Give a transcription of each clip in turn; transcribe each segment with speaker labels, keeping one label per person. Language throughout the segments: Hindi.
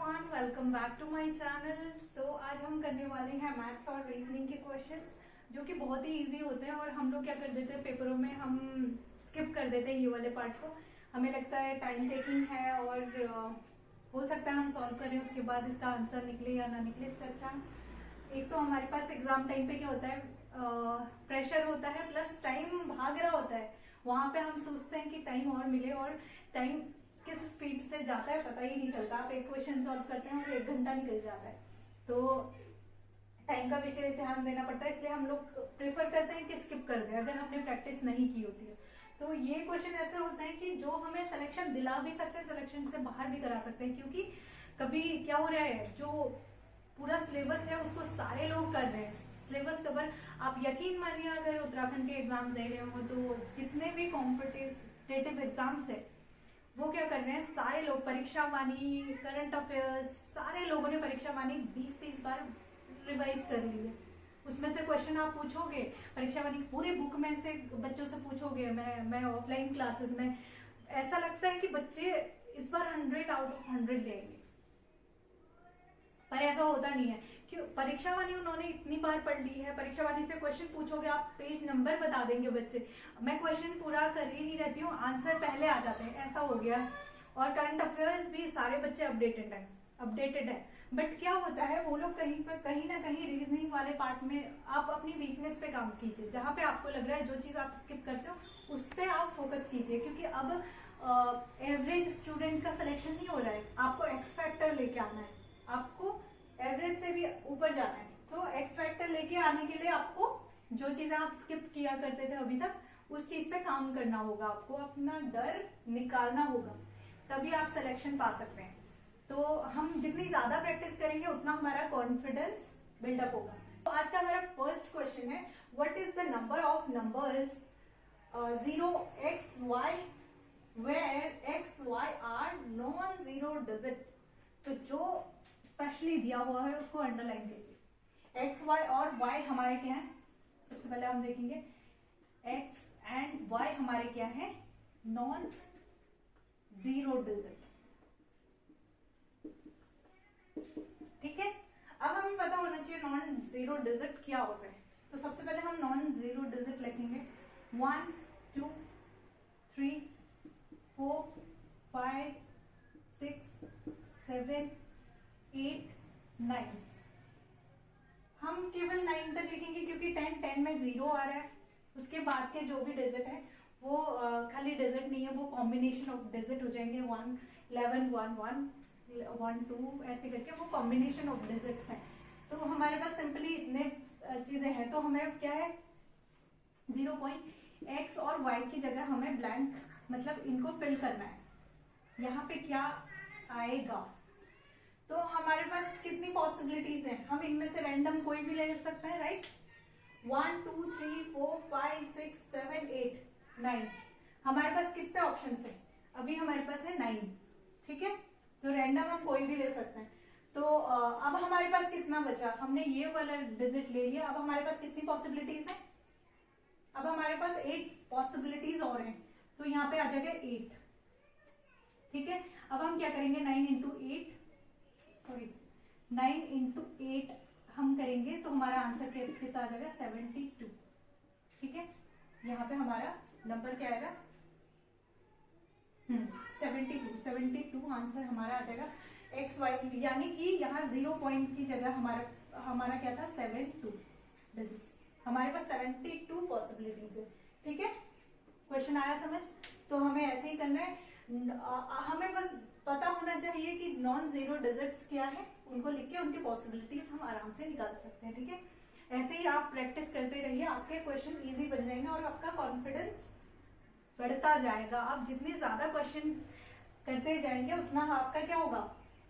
Speaker 1: Everyone, welcome back to my channel. So आज हम करने वाले हैं मैथ्स और रीजनिंग के क्वेश्चन जो कि बहुत ही इजी होते हैं और हम लोग क्या कर देते हैं पेपरों में हम स्किप कर देते हैं ये वाले पार्ट को। हमें लगता है टाइम टेकिंग है और हो सकता है हम सॉल्व करें उसके बाद इसका आंसर निकले या ना निकले। इससे अच्छा एक तो हमारे पास एग्जाम टाइम पे क्या होता है, प्रेशर होता है प्लस टाइम भाग रहा होता है। वहां पे हम सोचते हैं कि टाइम और मिले और टाइम किस स्पीड से जाता है पता ही नहीं चलता। आप एक क्वेश्चन सॉल्व करते हैं और 1 घंटा निकल जाता है, तो टाइम का विशेष ध्यान देना पड़ता है। इसलिए हम लोग प्रेफर करते हैं कि स्किप कर दें अगर हमने प्रैक्टिस नहीं की होती है। तो ये क्वेश्चन ऐसे होते हैं कि जो हमें सिलेक्शन दिला भी सकते हैं, सिलेक्शन से बाहर भी करा सकते हैं। क्योंकि कभी क्या हो रहा है, जो पूरा सिलेबस है उसको सारे लोग कर रहे हैं, सिलेबस कवर। आप यकीन मानिए अगर उत्तराखंड के एग्जाम दे रहे हो तो जितने भी कॉम्पिटिटिव एग्जाम्स है वो क्या कर रहे हैं, सारे लोग परीक्षा वाणी, करंट अफेयर्स, सारे लोगों ने परीक्षा वाणी 20-30 बार रिवाइज कर ली है। उसमें से क्वेश्चन आप पूछोगे परीक्षा वाणी पूरे बुक में से बच्चों से पूछोगे। मैं ऑफलाइन क्लासेस में ऐसा लगता है कि बच्चे इस बार 100 आउट ऑफ 100 लेंगे, पर ऐसा होता नहीं है। क्यों? परीक्षा वाणी उन्होंने इतनी बार पढ़ ली है। परीक्षा वाणी से क्वेश्चन पूछोगे आप पेज नंबर बता देंगे बच्चे। मैं क्वेश्चन पूरा कर ही नहीं रहती हूँ, आंसर पहले आ जाते हैं, ऐसा हो गया। और करंट अफेयर्स भी सारे बच्चे अपडेटेड है। बट क्या होता है, वो लोग कहीं ना कहीं रीजनिंग वाले पार्ट में आप अपनी वीकनेस पे काम कीजिए। जहां पे आपको लग रहा है जो चीज आप स्किप करते हो उस पर आप फोकस कीजिए। क्योंकि अब एवरेज स्टूडेंट का सिलेक्शन नहीं हो रहा है, आपको एक्स फैक्टर लेके आना है, आपको एवरेज से भी ऊपर जाना है। तो एक्स फैक्टर लेके आने के लिए आपको जो चीजें आप स्किप किया करते थे अभी तक उस चीज पे काम करना होगा, आपको अपना डर निकालना होगा, तभी आप सिलेक्शन पा सकते हैं। तो हम जितनी ज्यादा प्रैक्टिस करेंगे उतना हमारा कॉन्फिडेंस बिल्डअप होगा। तो आज का हमारा फर्स्ट क्वेश्चन है, what is the number of numbers 0xy where xy are non zero digit. तो जो स्पेशली दिया हुआ है उसको अंडरलाइन कीजिए। एक्स वाई और वाई हमारे क्या है, सबसे पहले हम देखेंगे एक्स एंड वाई हमारे क्या है, नॉन जीरो डिजिट। ठीक है, अब हमें पता होना चाहिए नॉन जीरो डिजिट क्या होता है। तो सबसे पहले हम नॉन जीरो डिजिट लिखेंगे 1 2 3 4 5 6 7 8 9। हम केवल 9 तक लिखेंगे क्योंकि 10 में 0 आ रहा है। उसके बाद के जो भी डिजिट है वो खाली डिजिट नहीं है, वो कॉम्बिनेशन ऑफ डिजिट हो जाएंगे। 1 11 1 1 1 2 ऐसे करके वो कॉम्बिनेशन ऑफ डिजिट्स हैं। तो हमारे पास सिंपली इतने चीजें हैं। तो हमें क्या है, 0 पॉइंट एक्स और वाई की जगह हमें ब्लैंक मतलब इनको फिल करना है। यहाँ पे क्या आएगा, तो हमारे पास कितनी पॉसिबिलिटीज हैं, हम इनमें से रैंडम कोई भी ले सकते हैं, राइट। 1 2 3 4 5 6 7 8 9 हमारे पास कितने ऑप्शन है, अभी हमारे पास है 9। ठीक है, तो रैंडम हम कोई भी ले सकते हैं। तो अब हमारे पास कितना बचा, हमने ये वाला डिजिट ले लिया। अब हमारे पास कितनी पॉसिबिलिटीज है, अब हमारे पास 8 पॉसिबिलिटीज और हैं। तो यहाँ पे आ जाएगा 8। ठीक है, अब हम क्या करेंगे, 9 इंटू 8 हम करेंगे तो हमारा आंसर कितना आ जाएगा, 72। ठीक है, यहाँ पे हमारा नंबर क्या आएगा, 72 आंसर हमारा आ जाएगा एक्स वाई। यानी कि यहाँ 0 पॉइंट की जगह हमारा क्या था, 72 डिजिट। हमारे पास 72 पॉसिबिलिटीज है। ठीक है, क्वेश्चन आया समझ। तो हमें ऐसे ही करना है, हमें बस पता होना चाहिए कि नॉन जीरो डिजिट्स क्या है, उनको लिख के उनकी पॉसिबिलिटीज हम आराम से निकाल सकते हैं। ठीक है, ऐसे ही आप प्रैक्टिस करते रहिए, आपके क्वेश्चन इजी बन जाएंगे और आपका कॉन्फिडेंस बढ़ता जाएगा। आप जितने ज्यादा क्वेश्चन करते जाएंगे उतना आपका क्या होगा,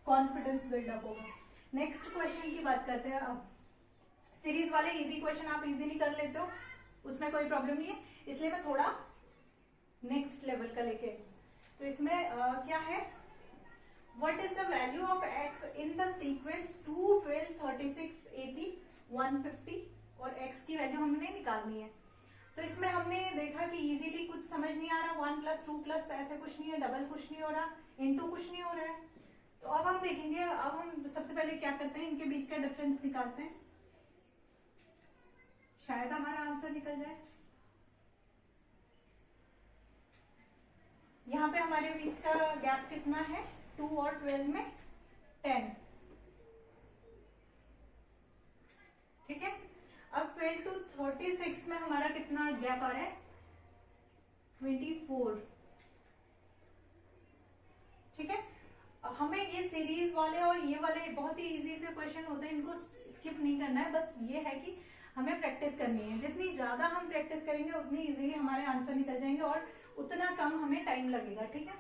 Speaker 1: कॉन्फिडेंस बिल्डअप होगा। नेक्स्ट क्वेश्चन की बात करते हैं। अब सीरीज वाले इजी क्वेश्चन आप इजीली कर लेते हो, उसमें कोई प्रॉब्लम नहीं है, इसलिए मैं थोड़ा नेक्स्ट लेवल का लेके। तो इसमें क्या है, what is the value of x in the sequence 2 12 36 80 150 और एक्स की वैल्यू हमने निकालनी है। तो इसमें हमने देखा कि इजीली कुछ समझ नहीं आ रहा, 1 + 2 + ऐसे कुछ नहीं है, डबल कुछ नहीं हो रहा, इनटू कुछ नहीं हो रहा है। तो अब हम देखेंगे। अब हम सबसे पहले क्या करते हैं, इनके बीच का डिफरेंस निकालते हैं, शायद हमारा आंसर निकल जाए। यहाँ पे हमारे बीच का गैप कितना है, 2 और 12 में 10, ठीक है। अब 12 to 36 में हमारा कितना गैप आ रहा है, 24, ठीक है। हमें ये सीरीज वाले और ये वाले बहुत ही इजी से क्वेश्चन होते हैं, इनको स्किप नहीं करना है, बस ये है कि हमें प्रैक्टिस करनी है। जितनी ज्यादा हम प्रैक्टिस करेंगे उतनी इजीली हमारे आंसर निकल जाएंगे और उतना कम हमें टाइम लगेगा, ठीक है।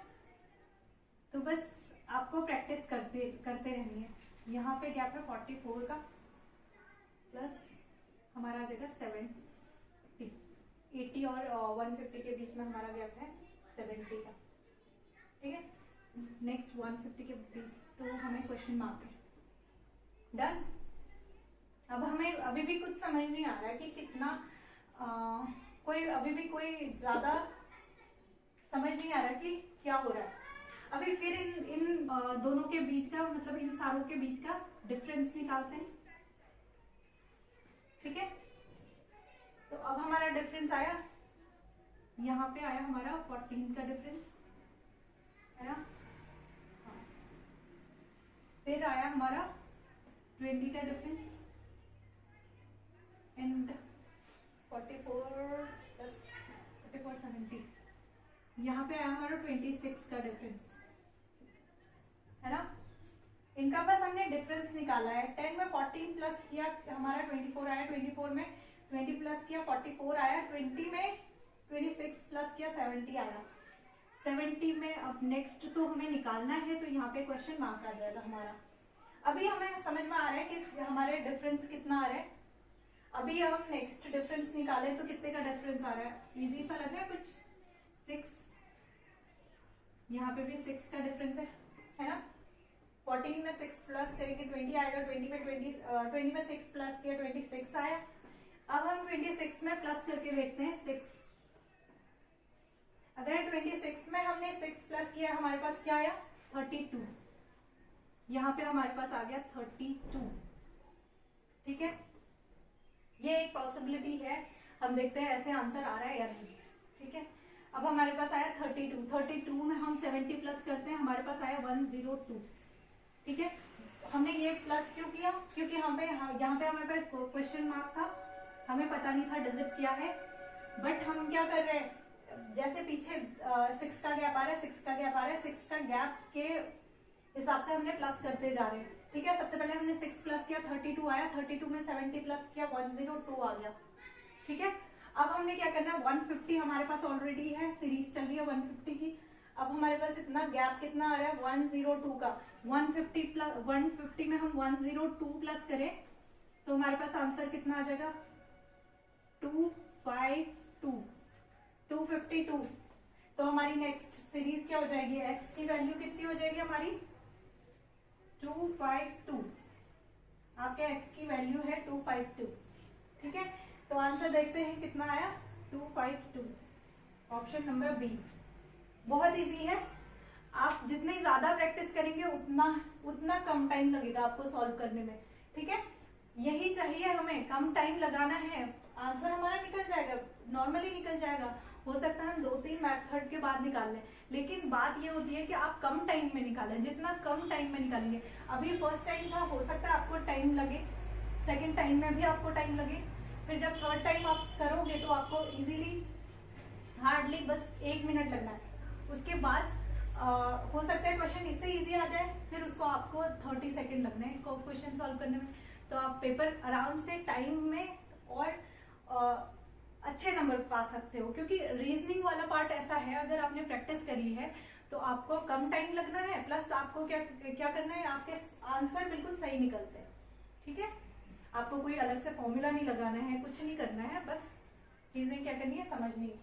Speaker 1: तो बस आपको प्रैक्टिस करते रहनी है। यहाँ पे गैप है 44 का, प्लस हमारा आ जाएगा 70, 80 और 150 के बीच में हमारा गैप है 70 का, ठीक है। नेक्स्ट 150 के बीच तो हमें क्वेश्चन मार्क है। डन। अब हमें अभी भी कुछ समझ नहीं आ रहा है कि कितना अभी भी कोई ज्यादा समझ नहीं आ रहा कि क्या हो रहा है। अभी फिर इन दोनों के बीच का, मतलब इन सारों के बीच का डिफरेंस निकालते हैं, ठीक है। तो अब हमारा डिफरेंस आया, यहाँ पे आया हमारा 14 का डिफरेंस, है ना। फिर आया हमारा 20 का डिफरेंस, एंड 44 प्लस 44 70, यहाँ पे आया हमारा 26 का डिफरेंस, है ना। इनका बस हमने डिफरेंस निकाला है। 10 में 14 प्लस किया हमारा 24 आया, 24 में 20 प्लस किया 44 आया, 20 में 26 प्लस किया 70 आया, 70 में अब नेक्स्ट तो हमें निकालना है, तो यहाँ पे क्वेश्चन मार्क आ जाएगा हमारा। अभी हमें समझ में आ रहा है कि हमारे डिफरेंस कितना आ रहा है। अभी हम नेक्स्ट डिफरेंस निकाले तो कितने का डिफरेंस आ रहा है, इजी सा लग रहा है कुछ, 6, यहाँ पे भी 6 का डिफरेंस है ना। 14 में 6 प्लस करेंगे 20 आएगा, 20 में 6 प्लस किया 26 आया। अब हम 26 में प्लस करके देखते हैं 6। अगर 26 में हमने 6 प्लस किया, हमारे पास क्या आया 32, यहाँ पे हमारे पास आ गया 32, ठीक है। ये एक पॉसिबिलिटी है, हम देखते हैं ऐसे आंसर आ रहा है या नहीं, ठीक है। अब हमारे पास आया 32 में हम 70 प्लस करते हैं, हमारे पास आया 102, ठीक है। हमने ये प्लस क्यों किया, क्योंकि यहाँ पे हमारे पास क्वेश्चन मार्क था, हमें पता नहीं था डिजिट क्या है, बट हम क्या कर रहे हैं, जैसे पीछे 6 का गैप आ रहा है, 6 का गैप आ रहा है, 6 का गैप के हिसाब से हमने प्लस करते जा रहे हैं, ठीक है। सबसे पहले हमने 6 प्लस किया 32 आया, 32 में 70 प्लस किया 102 आ गया, ठीक है। अब हमने क्या करना है, 150 हमारे पास ऑलरेडी है, सीरीज चल रही है 150 की। अब हमारे पास इतना गैप कितना आ रहा है 102 का, 150 में हम 102 प्लस करें तो हमारे पास आंसर कितना आ जाएगा 252, 252। तो हमारी नेक्स्ट सीरीज क्या हो जाएगी, x की वैल्यू कितनी हो जाएगी हमारी 252, आपके x की वैल्यू है 252, ठीक है। तो आंसर देखते हैं कितना आया 252, ऑप्शन नंबर बी। बहुत इजी है, आप जितनी ज्यादा प्रैक्टिस करेंगे उतना कम टाइम लगेगा आपको सॉल्व करने में, ठीक है। यही चाहिए हमें, कम टाइम लगाना है, आंसर हमारा निकल जाएगा, नॉर्मली निकल जाएगा। हो सकता है हम 2-3 मेथड के बाद निकाल लें, लेकिन बात ये होती है कि आप कम टाइम में निकालें, जितना कम टाइम में निकालेंगे। अभी फर्स्ट टाइम था, हो सकता है आपको टाइम लगे, सेकेंड टाइम में भी आपको टाइम लगे, फिर जब थर्ड टाइम आप करोगे तो आपको इजीली हार्डली बस 1 मिनट लगना है। उसके बाद हो सकता है क्वेश्चन इससे इजी आ जाए, फिर उसको आपको 30 सेकेंड लगने हैं क्वेश्चन सॉल्व करने में, तो आप पेपर आराम से टाइम में और अच्छे नंबर पा सकते हो। क्योंकि रीजनिंग वाला पार्ट ऐसा है, अगर आपने प्रैक्टिस करी है तो आपको कम टाइम लगना है, प्लस आपको क्या करना है, आपके आंसर बिल्कुल सही निकलते हैं, ठीक है। आपको कोई अलग से फॉर्मूला नहीं लगाना है, कुछ नहीं करना है, बस चीजें क्या करनी है समझनी है।